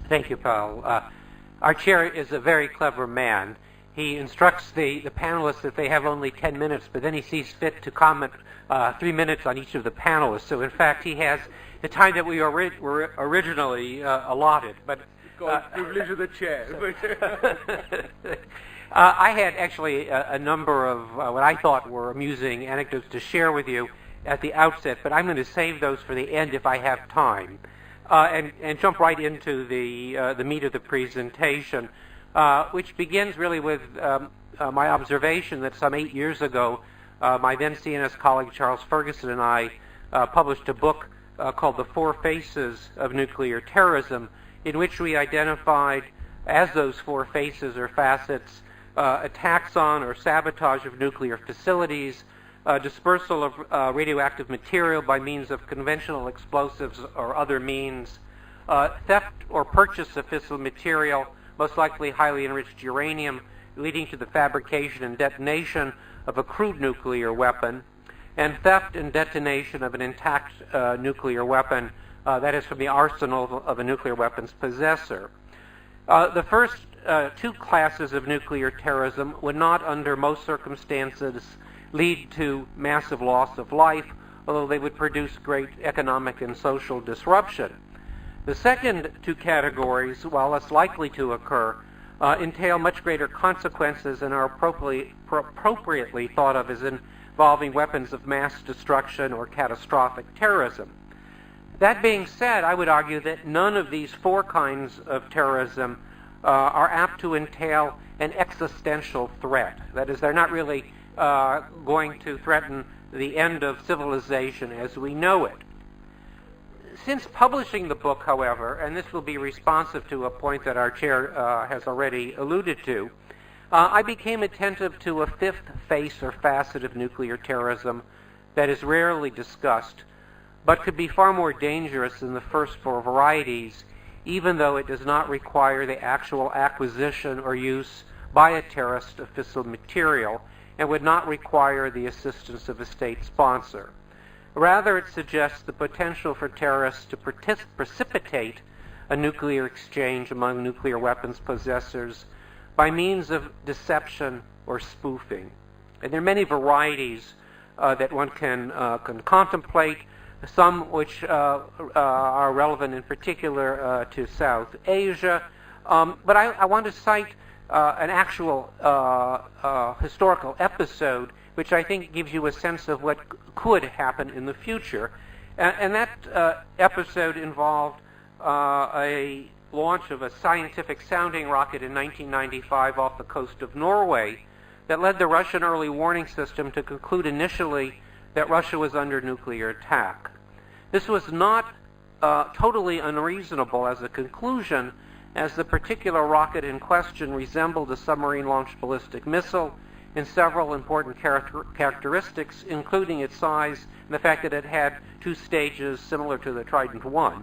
Thank you, Paul. Our chair is a very clever man. He instructs the panelists that they have only 10 minutes, but then he sees fit to comment 3 minutes on each of the panelists. So, in fact, he has the time that we were originally allotted. But privilege of the chair. I had actually a number of what I thought were amusing anecdotes to share with you at the outset, but I'm going to save those for the end if I have time, and jump right into the meat of the presentation, which begins really with my observation that some 8 years ago, my then CNS colleague Charles Ferguson and I published a book called The Four Faces of Nuclear Terrorism, in which we identified as those four faces or facets attacks on or sabotage of nuclear facilities, dispersal of radioactive material by means of conventional explosives or other means, theft or purchase of fissile material, most likely highly enriched uranium, leading to the fabrication and detonation of a crude nuclear weapon, and theft and detonation of an intact nuclear weapon, that is from the arsenal of a nuclear weapons possessor. The first two classes of nuclear terrorism would not, under most circumstances, lead to massive loss of life, although they would produce great economic and social disruption. The second two categories, while less likely to occur, entail much greater consequences and are appropriately thought of as involving weapons of mass destruction or catastrophic terrorism. That being said, I would argue that none of these four kinds of terrorism are apt to entail an existential threat. That is, they're not really going to threaten the end of civilization as we know it. Since publishing the book, however, and this will be responsive to a point that our chair has already alluded to, I became attentive to a fifth face or facet of nuclear terrorism that is rarely discussed, but could be far more dangerous than the first four varieties, even though it does not require the actual acquisition or use by a terrorist of fissile material and would not require the assistance of a state sponsor. Rather, it suggests the potential for terrorists to precipitate a nuclear exchange among nuclear weapons possessors by means of deception or spoofing. And there are many varieties that one can contemplate, some which are relevant in particular to South Asia. But I want to cite an actual historical episode which I think gives you a sense of what could happen in the future. And that episode involved a launch of a scientific sounding rocket in 1995 off the coast of Norway that led the Russian early warning system to conclude initially that Russia was under nuclear attack. This was not totally unreasonable as a conclusion, as the particular rocket in question resembled a submarine-launched ballistic missile in several important characteristics, including its size and the fact that it had two stages similar to the Trident I.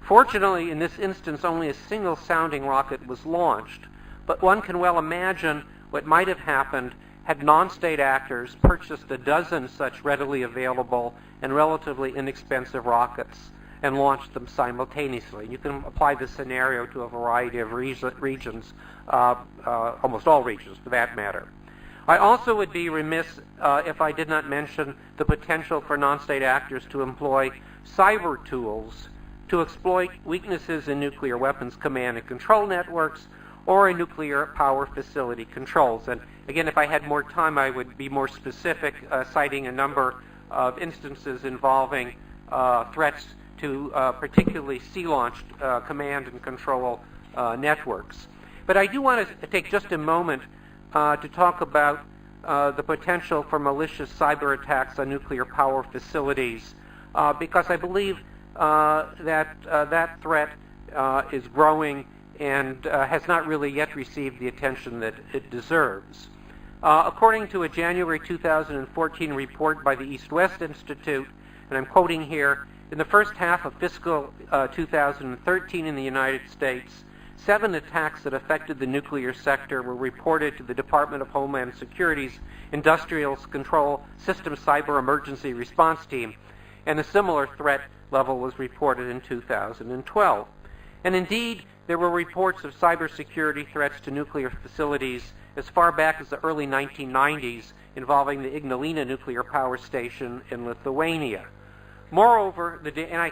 Fortunately, in this instance, only a single sounding rocket was launched, but one can well imagine what might have happened had non-state actors purchased a dozen such readily available and relatively inexpensive rockets and launched them simultaneously. You can apply this scenario to a variety of regions, almost all regions for that matter. I also would be remiss if I did not mention the potential for non-state actors to employ cyber tools to exploit weaknesses in nuclear weapons command and control networks or in nuclear power facility controls. And again, if I had more time, I would be more specific, citing a number of instances involving threats to particularly sea-launched command and control networks. But I do want to take just a moment to talk about the potential for malicious cyber attacks on nuclear power facilities, because I believe that threat is growing and has not really yet received the attention that it deserves. According to a January 2014 report by the East-West Institute, and I'm quoting here, in the first half of fiscal 2013 in the United States, 7 attacks that affected the nuclear sector were reported to the Department of Homeland Security's Industrial Control System Cyber Emergency Response Team, and a similar threat level was reported in 2012. And indeed, there were reports of cybersecurity threats to nuclear facilities as far back as the early 1990s involving the Ignalina nuclear power station in Lithuania. Moreover, and I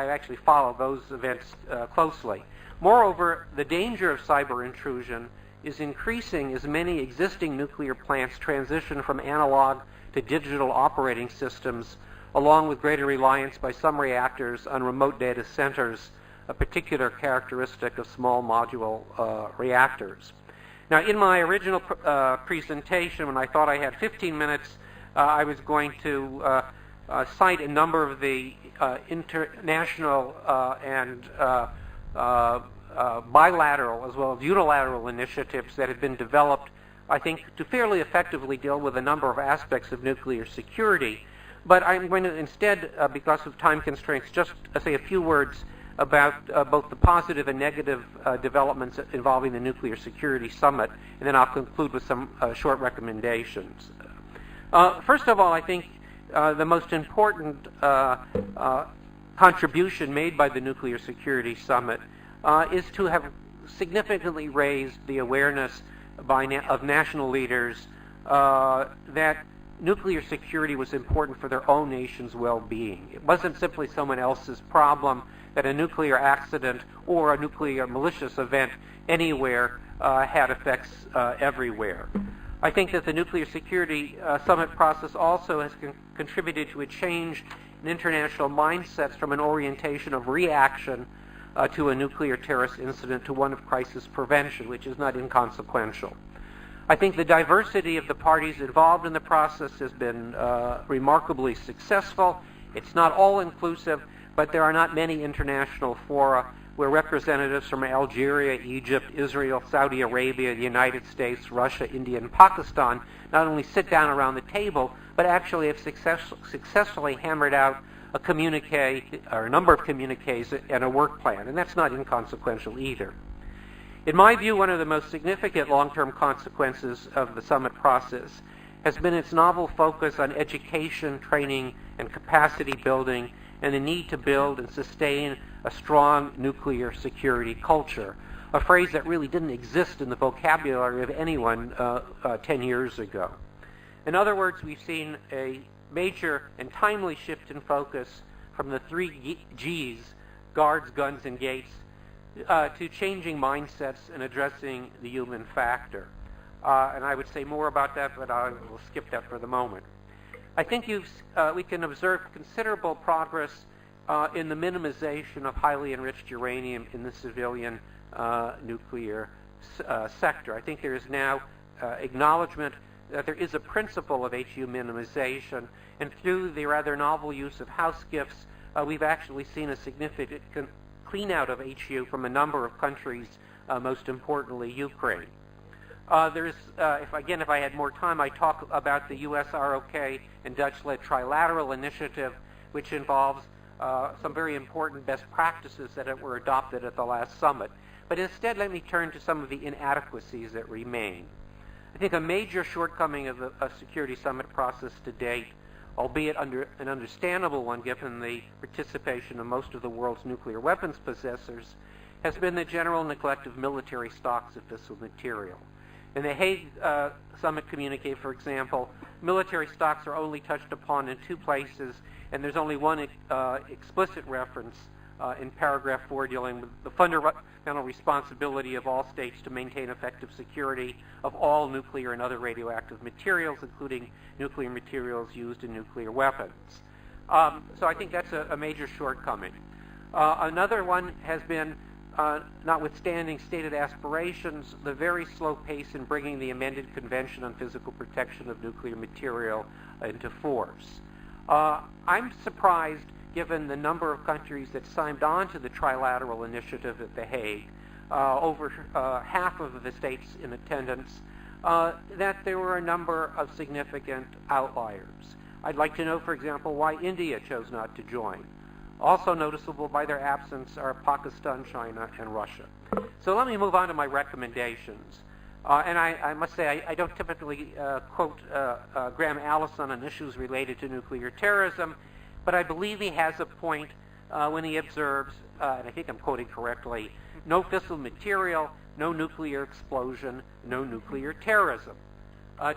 actually follow those events closely. Moreover, the danger of cyber intrusion is increasing as many existing nuclear plants transition from analog to digital operating systems, along with greater reliance by some reactors on remote data centers, a particular characteristic of small module reactors. Now, in my original presentation, when I thought I had 15 minutes, I was going to cite a number of the international and bilateral as well as unilateral initiatives that have been developed, I think, to fairly effectively deal with a number of aspects of nuclear security. But I'm going to instead, because of time constraints, just say a few words about both the positive and negative developments involving the Nuclear Security Summit, and then I'll conclude with some short recommendations. First of all, I think the most important contribution made by the Nuclear Security Summit is to have significantly raised the awareness of national leaders that nuclear security was important for their own nation's well-being. It wasn't simply someone else's problem, that a nuclear accident or a nuclear malicious event anywhere had effects everywhere. I think that the Nuclear Security Summit process also has contributed to a change in international mindsets from an orientation of reaction to a nuclear terrorist incident to one of crisis prevention, which is not inconsequential. I think the diversity of the parties involved in the process has been remarkably successful. It's not all-inclusive, but there are not many international fora where representatives from Algeria, Egypt, Israel, Saudi Arabia, the United States, Russia, India, and Pakistan not only sit down around the table, but actually have successfully hammered out a communique, or a number of communiques, and a work plan, and that's not inconsequential either. In my view, one of the most significant long-term consequences of the summit process has been its novel focus on education, training, and capacity building, and the need to build and sustain a strong nuclear security culture, a phrase that really didn't exist in the vocabulary of anyone 10 years ago. In other words, we've seen a major and timely shift in focus from the 3 Gs, guards, guns, and gates, to changing mindsets and addressing the human factor. And I would say more about that, but I will skip that for the moment. I think we can observe considerable progress in the minimization of highly enriched uranium in the civilian nuclear sector. I think there is now acknowledgement that there is a principle of HU minimization, and through the rather novel use of house gifts, we've actually seen a significant clean out of HU from a number of countries, most importantly Ukraine. If I had more time, I'd talk about the US ROK and Dutch-led trilateral initiative, which involves some very important best practices that were adopted at the last summit. But instead, let me turn to some of the inadequacies that remain. I think a major shortcoming of the Security Summit process to date, albeit an understandable one given the participation of most of the world's nuclear weapons possessors, has been the general neglect of military stocks of fissile material. In the Hague Summit communique, for example, military stocks are only touched upon in 2 places, and there's only one explicit reference in paragraph 4 dealing with the fundamental responsibility of all states to maintain effective security of all nuclear and other radioactive materials, including nuclear materials used in nuclear weapons. So I think that's a major shortcoming. Another one has been, notwithstanding stated aspirations, the very slow pace in bringing the amended Convention on Physical Protection of Nuclear Material into force. I'm surprised, given the number of countries that signed on to the trilateral initiative at The Hague, over half of the states in attendance, that there were a number of significant outliers. I'd like to know, for example, why India chose not to join. Also noticeable by their absence are Pakistan, China, and Russia. So let me move on to my recommendations. And I must say, I don't typically quote Graham Allison on issues related to nuclear terrorism, but I believe he has a point when he observes, and I think I'm quoting correctly, no fissile material, no nuclear explosion, no nuclear terrorism.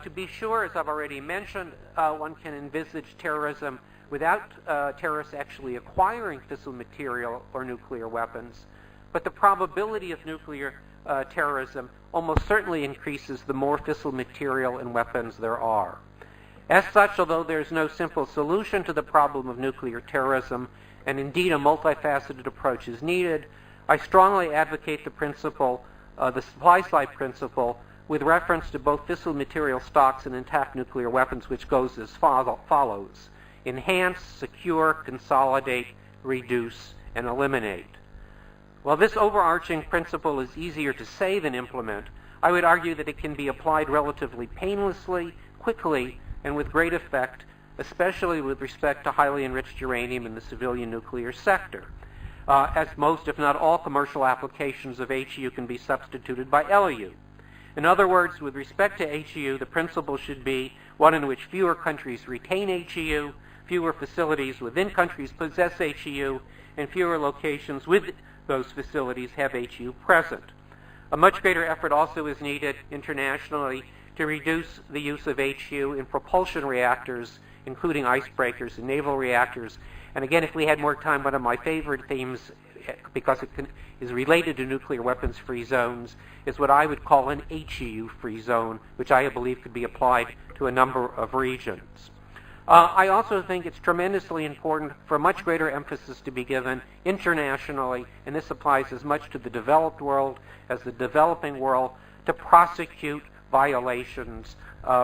To be sure, as I've already mentioned, one can envisage terrorism without terrorists actually acquiring fissile material or nuclear weapons, but the probability of nuclear terrorism almost certainly increases the more fissile material and weapons there are. As such, although there's no simple solution to the problem of nuclear terrorism, and indeed a multifaceted approach is needed, I strongly advocate the principle, the supply side principle, with reference to both fissile material stocks and intact nuclear weapons, which goes as follows: enhance, secure, consolidate, reduce, and eliminate. While this overarching principle is easier to say than implement, I would argue that it can be applied relatively painlessly, quickly, and with great effect, especially with respect to highly enriched uranium in the civilian nuclear sector, as most, if not all, commercial applications of HEU can be substituted by LEU. In other words, with respect to HEU, the principle should be one in which fewer countries retain HEU, fewer facilities within countries possess HEU, and fewer locations with those facilities have HEU present. A much greater effort also is needed internationally to reduce the use of HEU in propulsion reactors, including icebreakers and naval reactors. And again, if we had more time, one of my favorite themes, because it is related to nuclear weapons-free zones, is what I would call an HEU-free zone, which I believe could be applied to a number of regions. I also think it's tremendously important for much greater emphasis to be given internationally, and this applies as much to the developed world as the developing world, to prosecute violations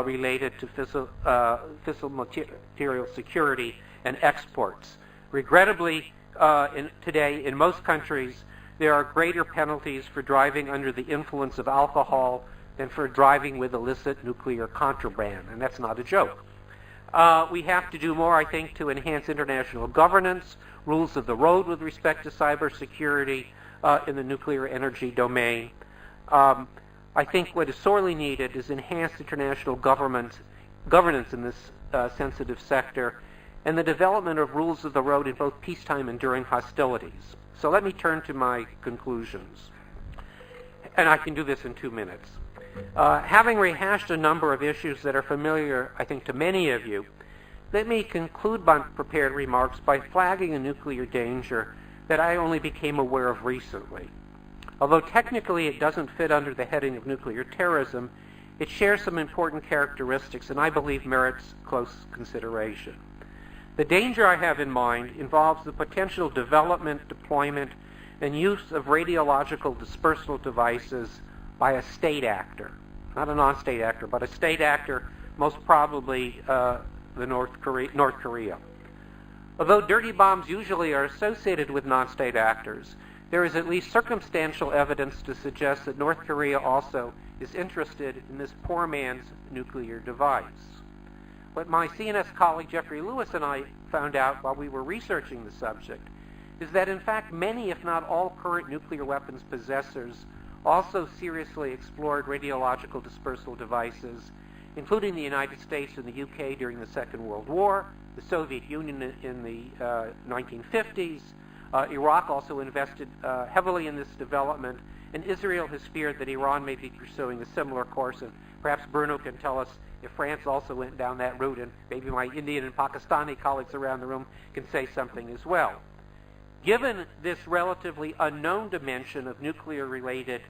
related to fissile material security and exports. Regrettably, today, in most countries, there are greater penalties for driving under the influence of alcohol than for driving with illicit nuclear contraband, and that's not a joke. We have to do more, I think, to enhance international governance, rules of the road with respect to cybersecurity in the nuclear energy domain. I think what is sorely needed is enhanced international governance in this sensitive sector, and the development of rules of the road in both peacetime and during hostilities. So let me turn to my conclusions. And I can do this in 2 minutes. Having rehashed a number of issues that are familiar, I think, to many of you, let me conclude my prepared remarks by flagging a nuclear danger that I only became aware of recently. Although technically it doesn't fit under the heading of nuclear terrorism, it shares some important characteristics and I believe merits close consideration. The danger I have in mind involves the potential development, deployment, and use of radiological dispersal devices by a state actor. Not a non-state actor, but a state actor, most probably North Korea. Although dirty bombs usually are associated with non-state actors, there is at least circumstantial evidence to suggest that North Korea also is interested in this poor man's nuclear device. What my CNS colleague Jeffrey Lewis and I found out while we were researching the subject is that in fact many, if not all, current nuclear weapons possessors also seriously explored radiological dispersal devices, including the United States and the UK during the Second World War, the Soviet Union in the 1950s. Iraq also invested heavily in this development, and Israel has feared that Iran may be pursuing a similar course, and perhaps Bruno can tell us if France also went down that route, and maybe my Indian and Pakistani colleagues around the room can say something as well. Given this relatively unknown dimension of nuclear-related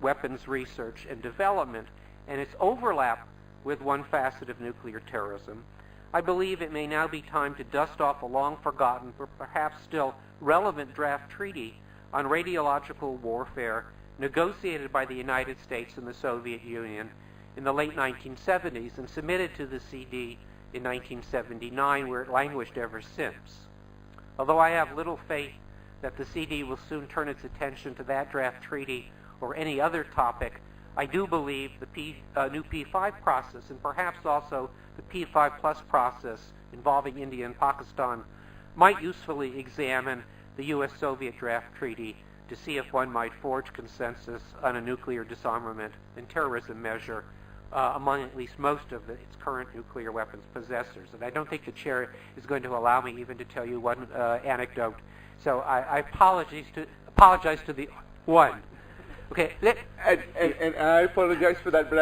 weapons research and development, and its overlap with one facet of nuclear terrorism, I believe it may now be time to dust off a long-forgotten, but perhaps still relevant draft treaty on radiological warfare negotiated by the United States and the Soviet Union in the late 1970s and submitted to the CD in 1979, where it languished ever since. Although I have little faith that the CD will soon turn its attention to that draft treaty or any other topic, I do believe the new P5 process, and perhaps also the P5 plus process involving India and Pakistan, might usefully examine the U.S.-Soviet draft treaty to see if one might forge consensus on a nuclear disarmament and terrorism measure among at least most of its current nuclear weapons possessors. And I don't think the chair is going to allow me even to tell you one anecdote. So I apologize to the one. Okay. And I apologize for that, but